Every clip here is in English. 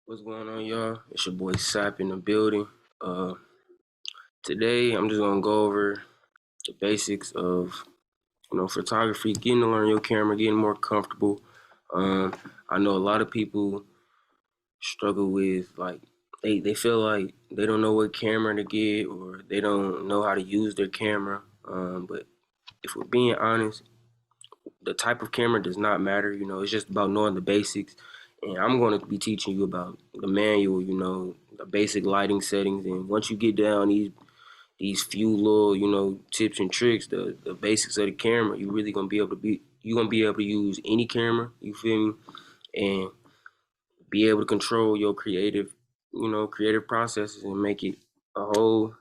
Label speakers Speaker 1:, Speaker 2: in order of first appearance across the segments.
Speaker 1: What's going on, y'all? It's your boy Sap in the building. Uh, Today I'm just gonna go over the basics of photography, getting to learn your camera, getting more comfortable. Um, I know a lot of people struggle with they feel like they don't know what camera to get or they don't know how to use their camera. But if we're being honest, the type of camera does not matter. It's just about knowing the basics. And I'm going to be teaching you about the manual, the basic lighting settings. And once you get down these few little, tips and tricks, the basics of the camera, you're gonna be able to use any camera, you feel me? And be able to control your creative processes and make it a whole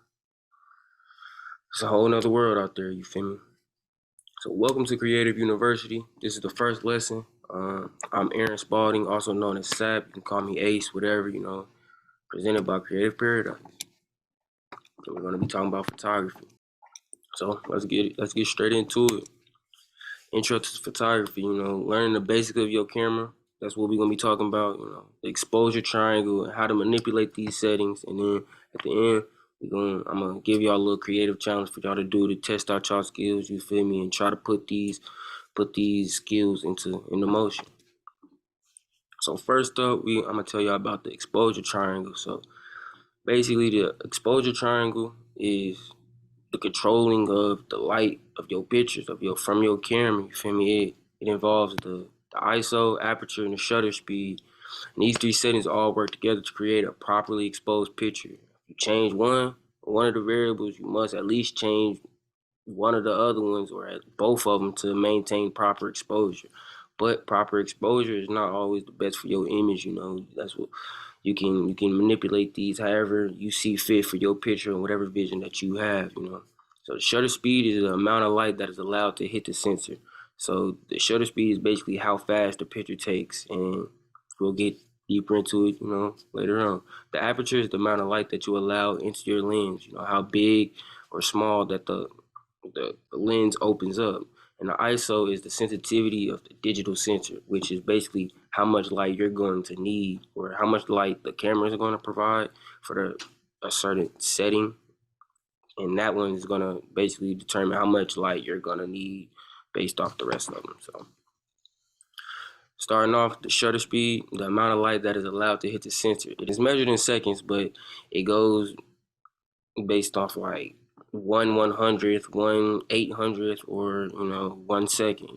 Speaker 1: it's a whole nother world out there, you feel me? So welcome to Creative University. This is the first lesson. I'm Aaron Spalding, also known as SAP. You can call me Ace, whatever, presented by Creative Paradise. And we're going to be talking about photography. So let's get straight into it. Intro to photography, learning the basics of your camera. That's what we're going to be talking about, the exposure triangle and how to manipulate these settings. And then at the end, I'm gonna give y'all a little creative challenge for y'all to do to test out y'all skills, you feel me, and try to put these skills into motion. So first up, I'm gonna tell y'all about the exposure triangle. So basically, the exposure triangle is the controlling of the light of your pictures from your camera. You feel me? It involves the ISO, aperture, and the shutter speed. And these three settings all work together to create a properly exposed picture. If you change one of the variables, you must at least change one of the other ones or both of them to maintain proper exposure. But proper exposure is not always the best for your image. That's what you can manipulate these however you see fit for your picture and whatever vision that you have. So the shutter speed is the amount of light that is allowed to hit the sensor. So the shutter speed is basically how fast the picture takes, and we'll get deeper into it, later on. The aperture is the amount of light that you allow into your lens. How big or small that the lens opens up. And the ISO is the sensitivity of the digital sensor, which is basically how much light you're going to need or how much light the camera is going to provide for a certain setting. And that one is going to basically determine how much light you're going to need based off the rest of them. So starting off, the shutter speed, the amount of light that is allowed to hit the sensor. It is measured in seconds, but it goes based off like 1/100th, 1/800th, or 1 second.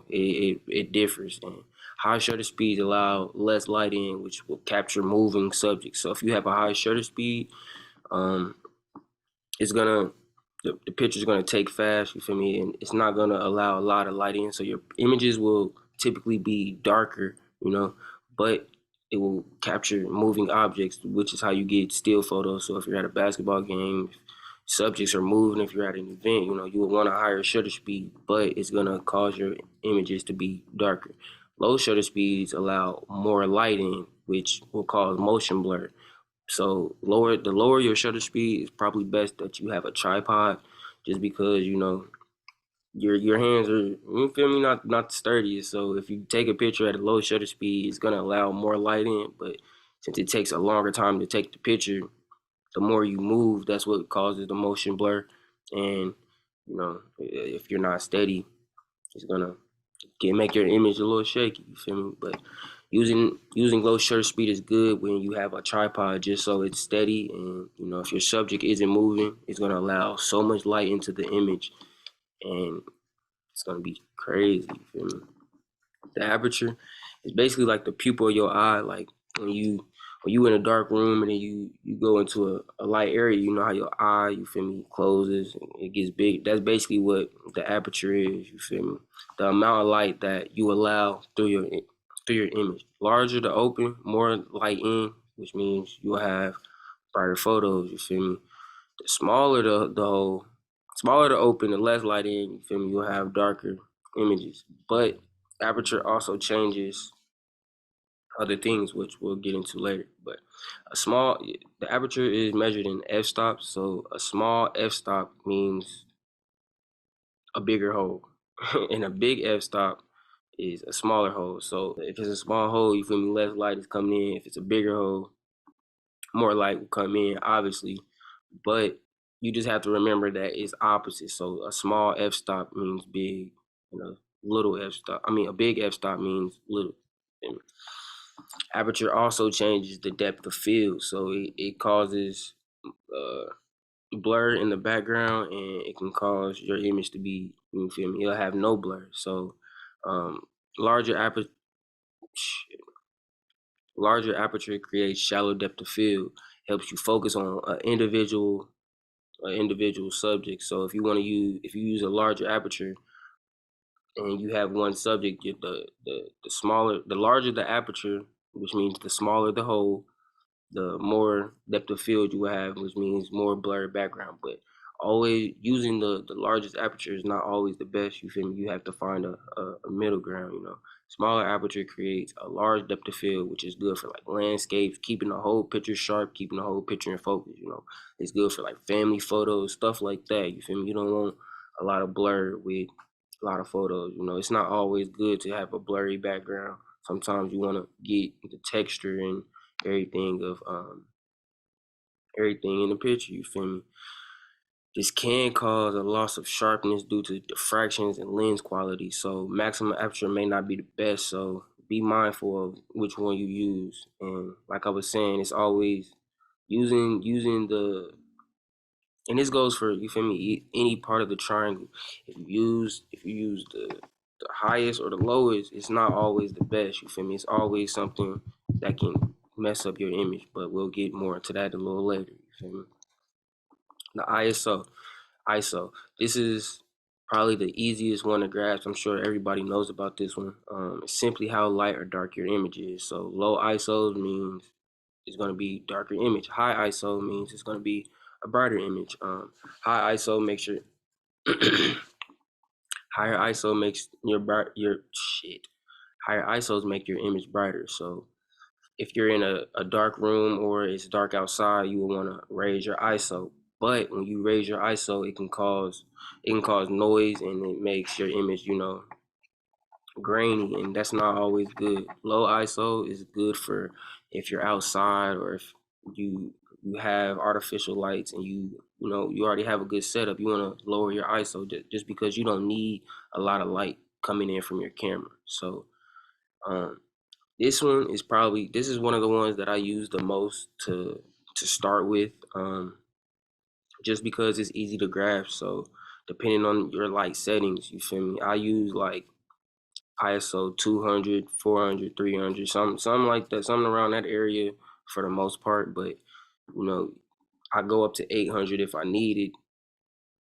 Speaker 1: It differs. And high shutter speeds allow less light in, which will capture moving subjects. So if you have a high shutter speed, um, it's gonna the picture's gonna take fast. You feel me? And it's not gonna allow a lot of light in. So your images will typically be darker. But it will capture moving objects, which is how you get still photos. So if you're at a basketball game, subjects are moving, if you're at an event, you would want a higher shutter speed, but it's gonna cause your images to be darker. Low shutter speeds allow more light in, which will cause motion blur. So the lower your shutter speed, is probably best that you have a tripod, just because your hands are, you feel me, not the sturdiest. So if you take a picture at a low shutter speed, it's gonna allow more light in, but since it takes a longer time to take the picture, the more you move, that's what causes the motion blur. And if you're not steady, it's gonna make your image a little shaky. You feel me? But using low shutter speed is good when you have a tripod, just so it's steady. And if your subject isn't moving, it's gonna allow so much light into the image, and it's gonna be crazy. You feel me? The aperture is basically like the pupil of your eye. Like when you in a dark room and then you go into a light area, you know how your eye, you feel me, closes and it gets big. That's basically what the aperture is, you feel me? The amount of light that you allow through your image. Larger the open, more light in, which means you'll have brighter photos, you feel me? The smaller the hole, smaller the open, the less light in, you feel me, you'll have darker images. But aperture also changes other things, which we'll get into later. But the aperture is measured in f-stops. So a small f-stop means a bigger hole, and a big f-stop is a smaller hole. So if it's a small hole, you feel me, less light is coming in. If it's a bigger hole, more light will come in, obviously. But you just have to remember that it's opposite. So a small f-stop means big, little f-stop. I mean, a big f-stop means little. And aperture also changes the depth of field, so it causes uh, blur in the background, and it can cause your image to be, you feel me, it'll have no blur. So um, larger aperture larger aperture creates shallow depth of field, helps you focus on an individual subject. So if you use a larger aperture and you have one subject, the larger the aperture, which means the smaller the hole, the more depth of field you will have, which means more blurred background. But always using the largest aperture is not always the best. You feel me? You have to find a middle ground. Smaller aperture creates a large depth of field, which is good for like landscapes, keeping the whole picture sharp, keeping the whole picture in focus. It's good for like family photos, stuff like that. You feel me? You don't want a lot of blur with a lot of photos. It's not always good to have a blurry background. Sometimes you want to get the texture and everything of everything in the picture. You feel me? This can cause a loss of sharpness due to diffractions and lens quality. So maximum aperture may not be the best. So be mindful of which one you use. And like I was saying, it's always using the, and this goes for, you feel me, any part of the triangle. If you use the highest or the lowest, it's not always the best. You feel me? It's always something that can mess up your image. But we'll get more into that a little later. You feel me? The ISO. This is probably the easiest one to grasp. I'm sure everybody knows about this one. It's simply how light or dark your image is. So low ISO means it's going to be darker image. High ISO means it's going to be a brighter image. High ISO makes your higher ISO makes your shit. Higher ISOs make your image brighter. So if you're in a dark room or it's dark outside, you will want to raise your ISO. But when you raise your ISO, it can cause noise, and it makes your image, grainy, and that's not always good. Low ISO is good for if you're outside, or if you have artificial lights and you already have a good setup. You want to lower your ISO just because you don't need a lot of light coming in from your camera. So um, this is one of the ones that I use the most to start with, just because it's easy to grasp. So depending on your light settings, you feel me, I use like ISO 200, 400, 300, something like that, something around that area for the most part. But you know, I go up to 800 if I need it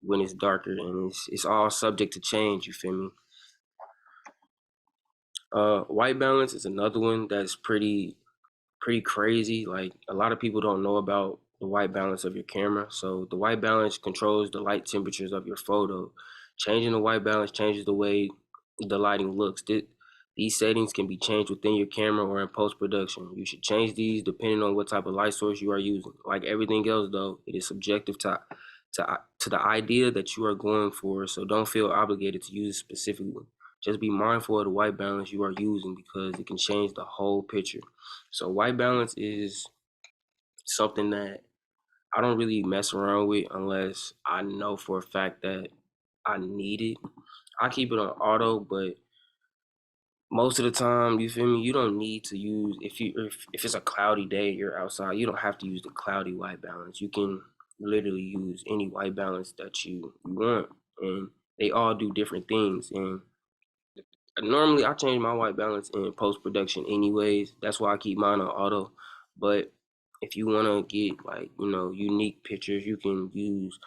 Speaker 1: when it's darker, and it's all subject to change. You feel me? White balance is another one that's pretty crazy. Like a lot of people don't know about the white balance of your camera. So the white balance controls the light temperatures of your photo. Changing the white balance changes the way the lighting looks. These settings can be changed within your camera or in post-production. You should change these depending on what type of light source you are using. Like everything else though, it is subjective to the idea that you are going for, so don't feel obligated to use a specific one. Just be mindful of the white balance you are using because it can change the whole picture. So white balance is something that I don't really mess around with unless I know for a fact that I need it. I keep it on auto, but most of the time, you feel me, you don't need to use, if it's a cloudy day, you're outside, you don't have to use the cloudy white balance. You can literally use any white balance that you want, and they all do different things. And normally I change my white balance in post production anyways. That's why I keep mine on auto. But if you want to get like, unique pictures, you can use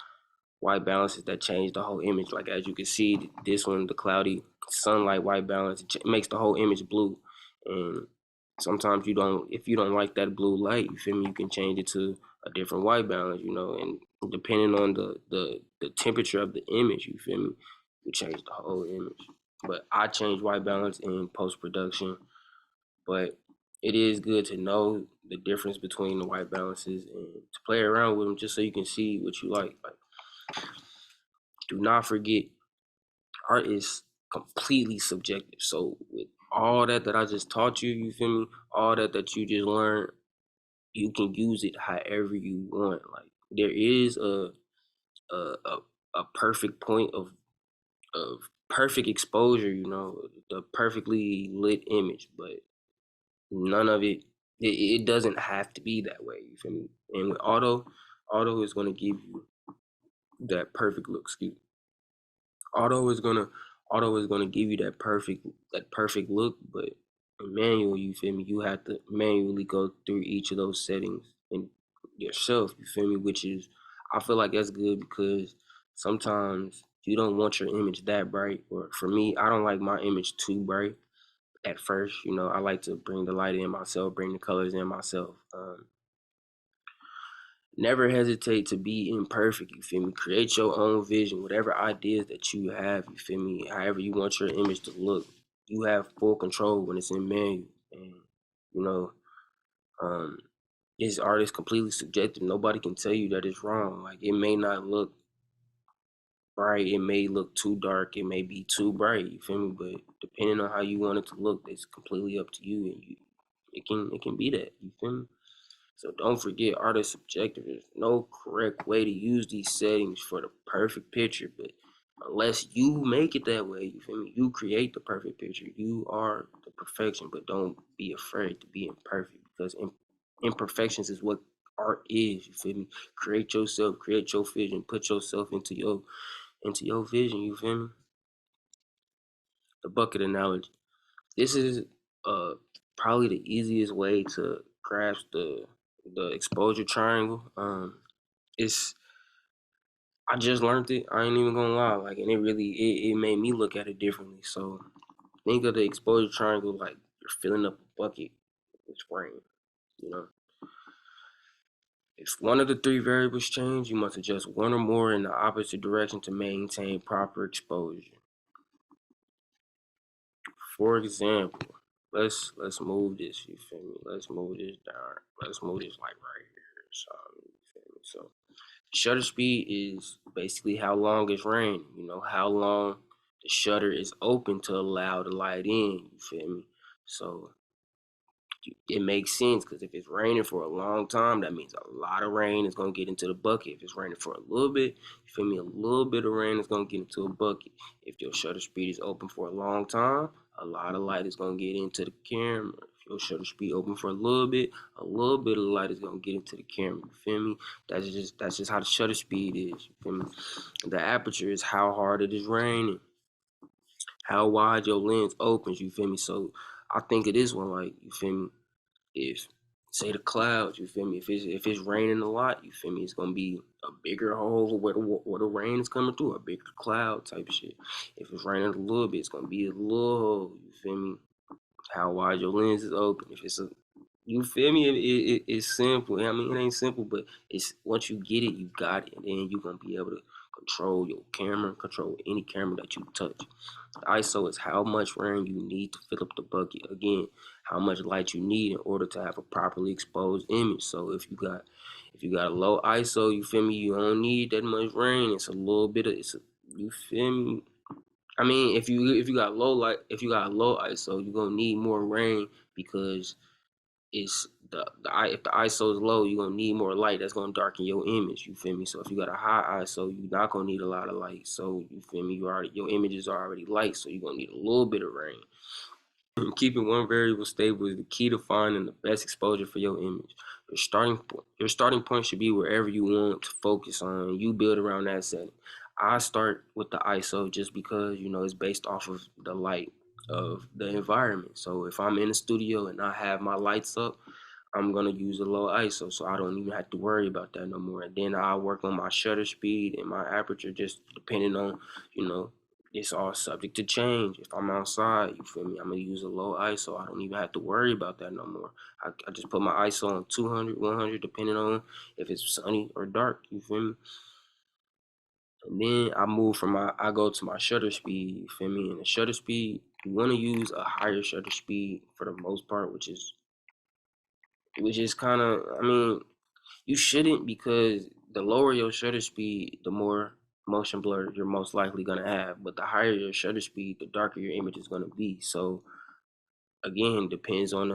Speaker 1: white balances that change the whole image. Like as you can see, this one, the cloudy sunlight white balance, it makes the whole image blue. And sometimes if you don't like that blue light, you feel me, you can change it to a different white balance, and depending on the temperature of the image, you feel me, you change the whole image. But I change white balance in post production. But it is good to know the difference between the white balances and to play around with them just so you can see what you like. Like, do not forget, art is completely subjective. So with all that I just taught you, you feel me? All that you just learned, you can use it however you want. Like there is a a, a perfect point of perfect exposure, the perfectly lit image, but none of it doesn't have to be that way. You feel me? And with auto is gonna give you that perfect look. Excuse me. Auto is gonna auto is gonna give you that perfect look, but in manual, you feel me, you have to manually go through each of those settings and yourself, you feel me, which is I feel like that's good because sometimes you don't want your image that bright, or for me, I don't like my image too bright at first. I like to bring the light in myself, bring the colors in myself. Never hesitate to be imperfect, you feel me? Create your own vision, whatever ideas that you have, you feel me? However you want your image to look, you have full control when it's in manual. And, you know, um, this art is completely subjective. Nobody can tell you that it's wrong. Like, it may not look bright, it may look too dark, it may be too bright, you feel me? But depending on how you want it to look, it's completely up to you, and it can be that, you feel me? So don't forget, art is subjective. There's no correct way to use these settings for the perfect picture, but unless you make it that way, you feel me? You create the perfect picture. You are the perfection, but don't be afraid to be imperfect because imperfections is what art is. You feel me? Create yourself, create your vision, put yourself into your vision. You feel me? The bucket analogy. This is probably the easiest way to grasp the exposure triangle. It's I just learned it. I ain't even gonna lie, like, and it made me look at it differently. So think of the exposure triangle like you're filling up a bucket with rain. You know, if one of the three variables change, you must adjust one or more in the opposite direction to maintain proper exposure. For example, let's move this. You feel me? Let's move this down. Let's move this like right here. So you feel me? So shutter speed is basically how long it's raining. How long the shutter is open to allow the light in. You feel me? So it makes sense because if it's raining for a long time, that means a lot of rain is gonna get into the bucket. If it's raining for a little bit, you feel me? A little bit of rain is gonna get into a bucket. If your shutter speed is open for a long time, a lot of light is gonna get into the camera. If your shutter speed open for a little bit of light is gonna get into the camera. You feel me? That's just how the shutter speed is. You feel me? The aperture is how hard it is raining, how wide your lens opens. You feel me? So I think of this one like, you feel me? If say the clouds, you feel me? If it's raining a lot, you feel me? It's gonna be a bigger hole where the rain is coming through, a bigger cloud type shit. If it's raining a little bit, it's gonna be a little hole. You feel me? How wide your lens is open. If it's a You feel me? It's simple. I mean, it ain't simple, but it's once you get it, you got it, and then you're gonna be able to control your camera, control any camera that you touch. ISO is how much rain you need to fill up the bucket. Again, how much light you need in order to have a properly exposed image. So if you got a low ISO, you feel me, you don't need that much rain. It's a little bit of you feel me? I mean, if you got low ISO, you're gonna need more rain because if the ISO is low, you're gonna need more light. That's gonna darken your image. You feel me? So if you got a high ISO, you're not gonna need a lot of light. So you feel me? Your images are already light, so you're gonna need a little bit of rain. Keeping one variable stable is the key to finding the best exposure for your image. Your starting point should be wherever you want to focus on. You build around that setting. I start with the ISO just because it's based off of the light of the environment. So if I'm in the studio and I have my lights up, I'm gonna use a low ISO, so I don't even have to worry about that no more. And then I'll work on my shutter speed and my aperture, just depending on, you know, it's all subject to change. If I'm outside, you feel me? I'm gonna use a low ISO. I don't even have to worry about that no more. I just put my ISO on 200, 100, depending on if it's sunny or dark. You feel me? And then I go to my shutter speed. You feel me? And the shutter speed, you want to use a higher shutter speed for the most part, which is kind of, I mean, you shouldn't, because the lower your shutter speed, the more motion blur you're most likely gonna have. But the higher your shutter speed, the darker your image is gonna be. So again, depends on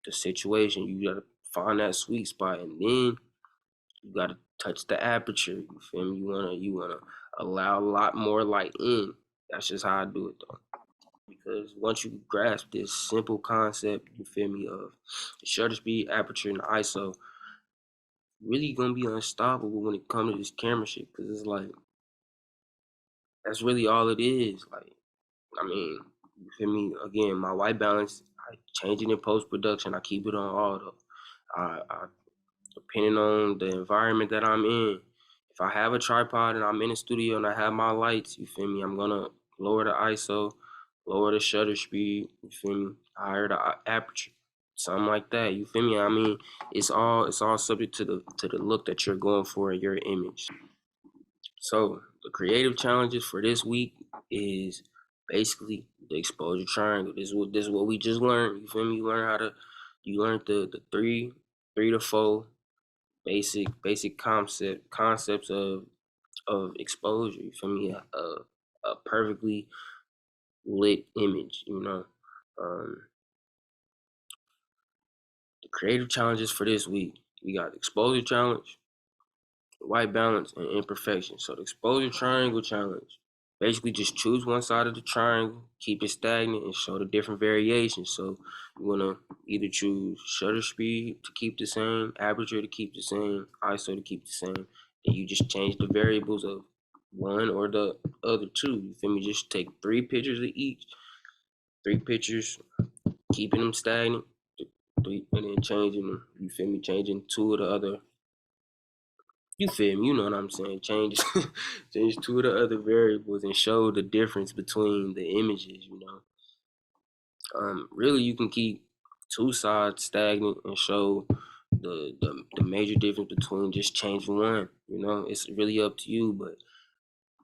Speaker 1: the situation. You gotta find that sweet spot, and then you gotta touch the aperture. You feel me? You wanna allow a lot more light in. That's just how I do it though. Because once you grasp this simple concept, you feel me, of the shutter speed, aperture, and ISO, really gonna be unstoppable when it comes to this camera shit. Cause it's like that's really all it is. Like, I mean, you feel me? Again, my white balance, I change it in post production. I keep it on auto. I depending on the environment that I'm in. If I have a tripod and I'm in the studio and I have my lights, you feel me? I'm gonna lower the ISO, lower the shutter speed, you feel me? Higher the aperture, something like that. You feel me? I mean, it's all subject to the look that you're going for in your image. So the creative challenges for this week is basically the exposure triangle. This is what we just learned. You feel me? You learned the three to four basic concepts of exposure. You feel me? A perfectly lit image. Um, the creative challenges for this week. We got the exposure challenge, white balance, and imperfection. So the exposure triangle challenge. Basically, just choose one side of the triangle, keep it stagnant, and show the different variations. So you wanna either choose shutter speed to keep the same, aperture to keep the same, ISO to keep the same. And you just change the variables of one or the other two. You feel me? Just take 3 pictures of each, 3 pictures, keeping them stagnant, and then changing them. You feel me? Changing two of the other. You feel me? You know what I'm saying? Change change two of the other variables and show the difference between the images. Really, you can keep two sides stagnant and show the major difference between just changing one. It's really up to you, but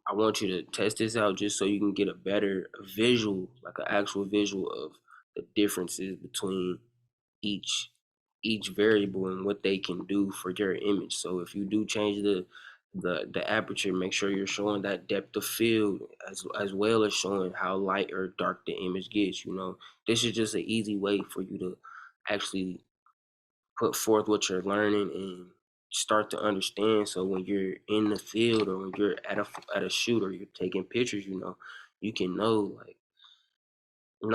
Speaker 1: I want you to test this out just so you can get a better visual, like an actual visual of the differences between each each variable and what they can do for your image. So if you do change the aperture, make sure you're showing that depth of field as well as showing how light or dark the image gets. This is just an easy way for you to actually put forth what you're learning and start to understand. So when you're in the field or when you're at a shoot or you're taking pictures, you can know, like, it's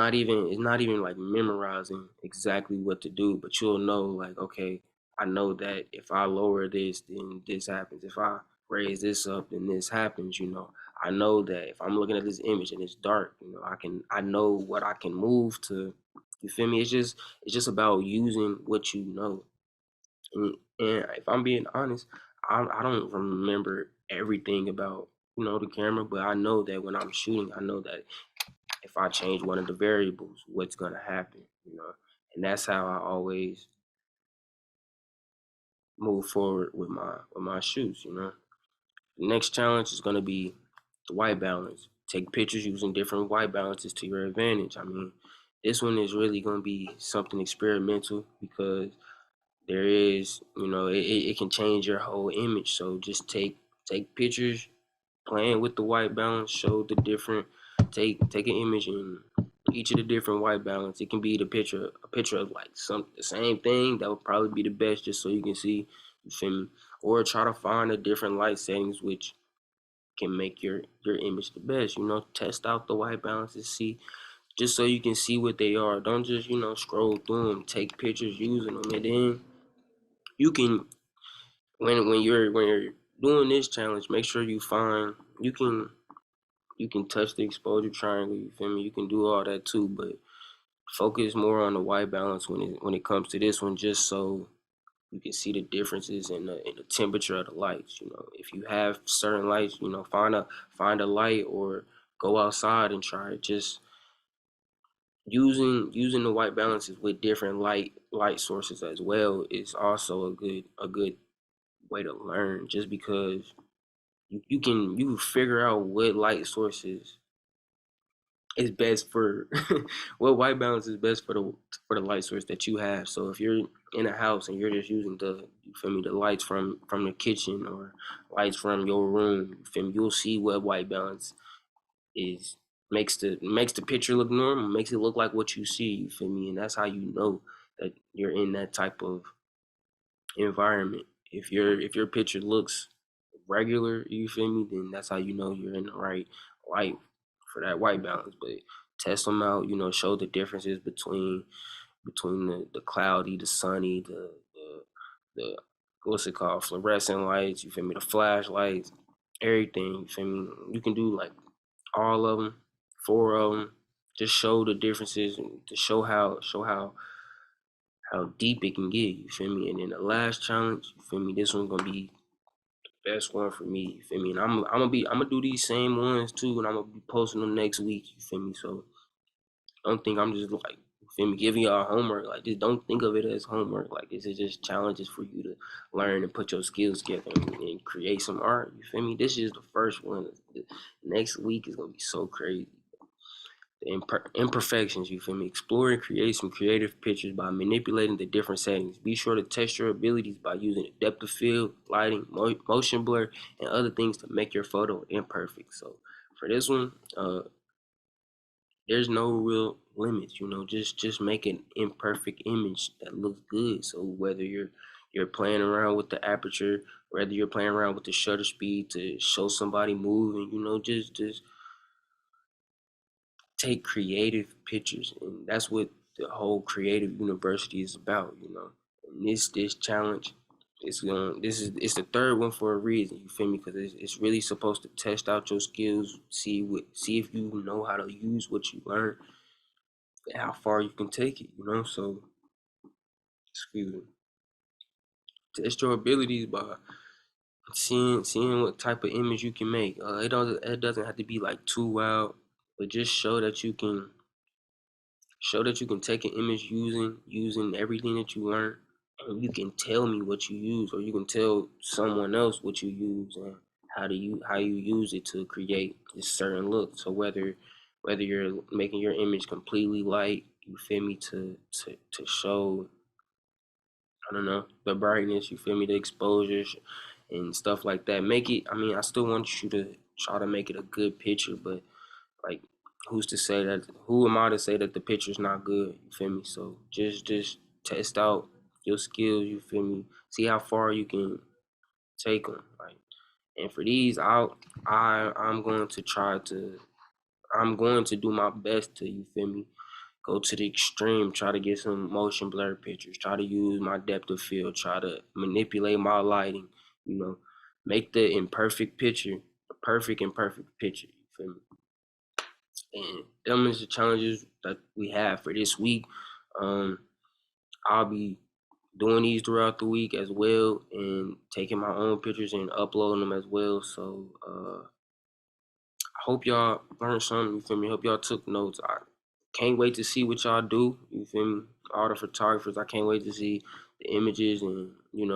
Speaker 1: not even like memorizing exactly what to do, but you'll know, like, okay, I know that if I lower this, then this happens. If I raise this up, then this happens. I know that if I'm looking at this image and it's dark, I know what I can move to. You feel me? It's just about using what you know. And if I'm being honest, I don't remember everything about the camera, but I know that when I'm shooting, I know that if I change one of the variables, what's gonna happen. And that's how I always move forward with my shoots. The next challenge is gonna be the white balance. Take pictures using different white balances to your advantage. I mean, this one is really gonna be something experimental because there is, it can change your whole image. So just take pictures playing with the white balance, show the different, take an image in each of the different white balance. It can be a picture of like the same thing. That would probably be the best, just so you can see. You feel me? Or try to find the different light settings which can make your image the best. Test out the white balances, see, just so you can see what they are. Don't just scroll through them. Take pictures using them, and then you can, when you're doing this challenge, make sure you can touch the exposure triangle. You feel me? You can do all that too, but focus more on the white balance when it comes to this one, just so you can see the differences in the temperature of the lights. If you have certain lights, find a light or go outside and try it. Just using the white balances with different light sources as well is also a good way to learn. Just because you figure out what light sources is best for what white balance is best for the light source that you have. So if you're in a house and you're just using the, you feel me, the lights from the kitchen or lights from your room, you feel me, you'll see what white balance is, makes the picture look normal, makes it look like what you see, you feel me? And that's how you know that you're in that type of environment. If your picture looks regular, you feel me, then that's how you know you're in the right light for that white balance. But test them out, show the differences between the cloudy, the sunny, the what's it called, fluorescent lights, you feel me, the flashlights, everything, you feel me. You can do like all of them, four of them. Just show the differences and to show how deep it can get. You feel me? And then the last challenge, you feel me? This one's gonna be the best one for me. You feel me? And I'm gonna do these same ones too, and I'm gonna be posting them next week. You feel me? So don't think I'm just like, you feel me, giving y'all homework. Like, just don't think of it as homework. Like, this is just challenges for you to learn and put your skills together and create some art. You feel me? This is the first one. The next week is gonna be so crazy. The imperfections, you feel me? Explore and create some creative pictures by manipulating the different settings. Be sure to test your abilities by using a depth of field, lighting, motion blur, and other things to make your photo imperfect. So for this one, there's no real limits, just make an imperfect image that looks good. So whether you're playing around with the aperture, whether you're playing around with the shutter speed to show somebody moving, just take creative pictures, and that's what the whole creative university is about. And this challenge it's the third one for a reason, you feel me, because it's really supposed to test out your skills, see if you know how to use what you learn and how far you can take it. So excuse me, test your abilities by seeing what type of image you can make. It doesn't have to be like too wild, but just show that you can take an image using everything that you learn, and you can tell me what you use, or you can tell someone else what you use and how you use it to create this certain look. So whether you're making your image completely light, you feel me, to show, I don't know, the brightness, you feel me, the exposures and stuff like that. Make it, I mean, I still want you to try to make it a good picture, but like, who am I to say that the picture's not good? You feel me? So just test out your skills, you feel me? See how far you can take them. Like, and for these, I'm going to do my best to, you feel me, go to the extreme, try to get some motion blur pictures, try to use my depth of field, try to manipulate my lighting, you know, make the imperfect picture a perfect imperfect picture. You feel me? And them is the challenges that we have for this week. Um, I'll be doing these throughout the week as well, and taking my own pictures and uploading them as well. So I hope y'all learned something. You feel me? Hope y'all took notes. I can't wait to see what y'all do. You feel me? All the photographers, I can't wait to see the images, and we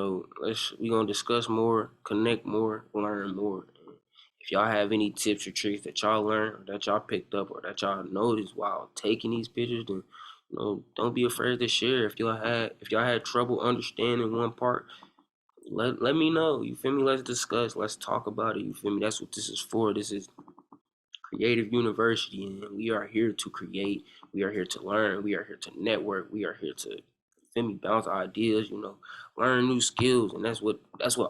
Speaker 1: gonna discuss more, connect more, learn more. And if y'all have any tips or tricks that y'all learned, or that y'all picked up, or that y'all noticed while taking these pictures, then don't be afraid to share. If y'all had trouble understanding one part, let me know. You feel me? Let's discuss. Let's talk about it. You feel me? That's what this is for. This is CRE8VE University, and we are here to create. We are here to learn. We are here to network. We are here to, feel me, bounce ideas. Learn new skills, and that's what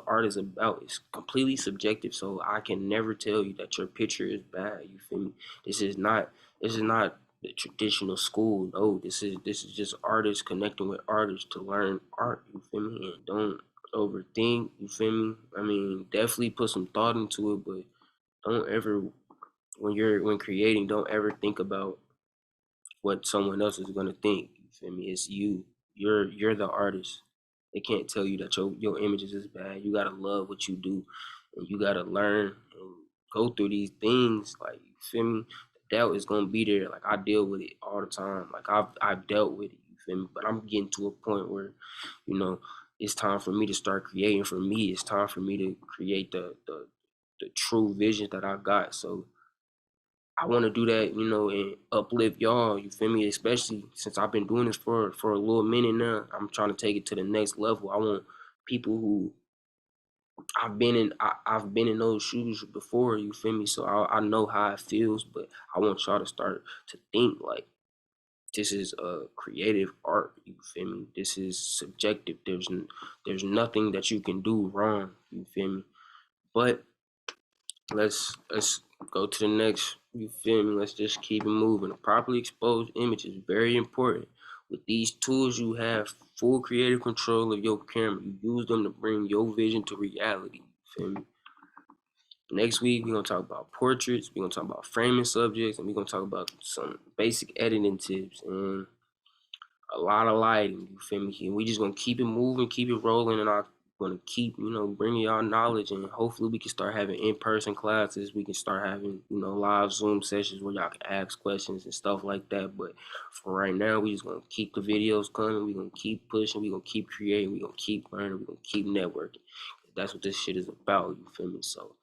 Speaker 1: art is about. It's completely subjective, so I can never tell you that your picture is bad. You feel me? This is not the traditional school. No, this is just artists connecting with artists to learn art. You feel me? And don't overthink. You feel me? I mean, definitely put some thought into it, but don't ever, when creating, don't ever think about what someone else is gonna think. You feel me? It's you. You're the artist. They can't tell you that your images is bad. You gotta love what you do, and you gotta learn and go through these things. Like, you feel me? The doubt is gonna be there. Like, I deal with it all the time. Like, I've dealt with it. You feel me? But I'm getting to a point where, you know, it's time for me to start creating. For me, it's time for me to create the true vision that I got. So I want to do that, and uplift y'all. You feel me? Especially since I've been doing this for a little minute now. I'm trying to take it to the next level. I want people who I've been in those shoes before. You feel me? So I know how it feels, but I want y'all to start to think like this is a creative art. You feel me? This is subjective. There's nothing that you can do wrong. You feel me? But let's go to the next. You feel me? Let's just keep it moving. A properly exposed image is very important. With these tools, you have full creative control of your camera. You use them to bring your vision to reality. You feel me? Next week, we're gonna talk about portraits. We're gonna talk about framing subjects, and we're gonna talk about some basic editing tips and a lot of lighting. You feel me? And we just gonna keep it moving, keep it rolling, and I'm gonna keep, bringing y'all knowledge, and hopefully we can start having in-person classes. We can start having, live Zoom sessions where y'all can ask questions and stuff like that. But for right now, we just gonna keep the videos coming. We gonna keep pushing. We gonna keep creating. We gonna keep learning. We gonna keep networking. That's what this shit is about. You feel me? So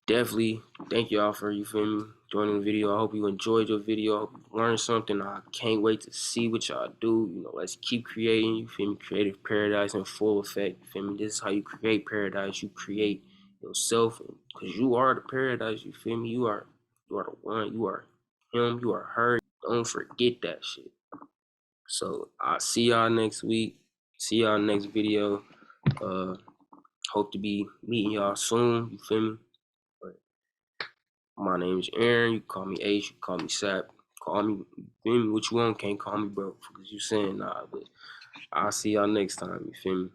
Speaker 1: definitely thank y'all for, you feel me, joining the video. I hope you enjoyed your video. I hope you learned something. I can't wait to see what y'all do. Let's keep creating. You feel me? Creative paradise in full effect. You feel me? This is how you create paradise. You create yourself, because you are the paradise. You feel me? You are the one. You are him. You are her. Don't forget that shit. So I'll see y'all next week. See y'all next video. Hope to be meeting y'all soon. You feel me? My name is Aaron. You can call me H. You can call me Sap. Call me, feel me, what you want. Can't call me bro, because you saying nah. But I'll see y'all next time. You feel me?